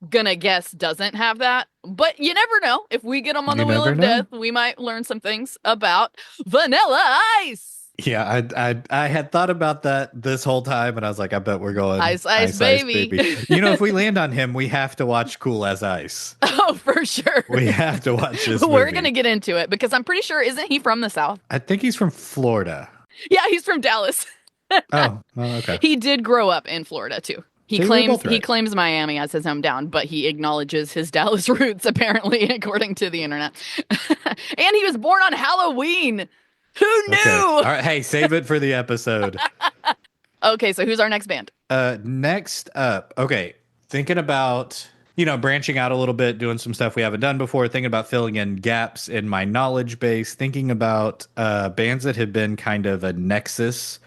A: gonna guess, doesn't have that. But you never know. If we get them on the Wheel of Death, we might learn some things about Vanilla Ice.
B: Yeah, I had thought about that this whole time, and I was like, I bet we're going
A: Ice, baby.
B: If we land on him, we have to watch Cool as Ice.
A: Oh, for sure.
B: We have to watch this movie.
A: We're going to get into it, because I'm pretty sure, isn't he from the South?
B: I think he's from Florida.
A: Yeah, he's from Dallas.
B: Oh, okay.
A: He did grow up in Florida, too. He claims Miami as his hometown, but he acknowledges his Dallas roots, apparently, according to the internet. And he was born on Halloween. Who knew?
B: Okay. All right, hey, save it for the episode.
A: Okay, so who's our next band?
B: Next up, okay, thinking about, branching out a little bit, doing some stuff we haven't done before, thinking about filling in gaps in my knowledge base, thinking about bands that have been kind of a nexus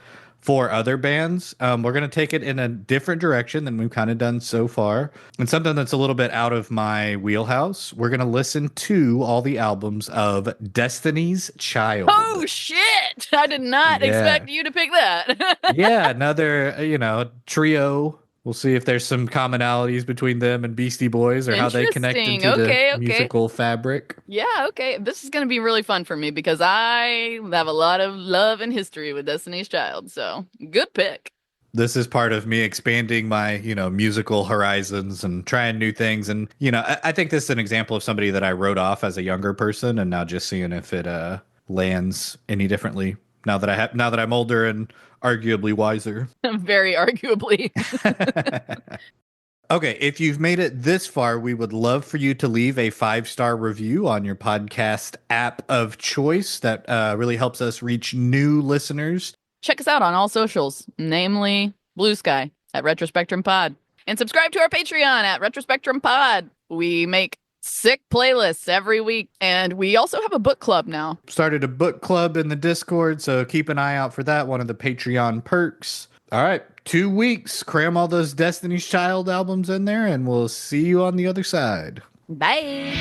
B: for other bands. We're going to take it in a different direction than we've kind of done so far, and something that's a little bit out of my wheelhouse. We're going to listen to all the albums of Destiny's Child.
A: Oh, shit. I did not expect you to pick that.
B: Yeah, another, trio. We'll see if there's some commonalities between them and Beastie Boys or how they connect into the musical fabric.
A: Yeah, okay. This is going to be really fun for me because I have a lot of love and history with Destiny's Child. So, good pick.
B: This is part of me expanding my, musical horizons and trying new things. And, I think this is an example of somebody that I wrote off as a younger person and now just seeing if it lands any differently now that I'm older and arguably wiser.
A: Very arguably.
B: Okay, if you've made it this far, we would love for you to leave a 5-star review on your podcast app of choice. That really helps us reach new listeners.
A: Check us out on all socials, namely Blue Sky at Retrospectrum Pod. And subscribe to our Patreon at Retrospectrum Pod. We make sick playlists every week. And we also have a book club now.
B: Started a book club in the Discord, so keep an eye out for that. One of the Patreon perks. All right, 2 weeks. Cram all those Destiny's Child albums in there, and we'll see you on the other side.
A: Bye.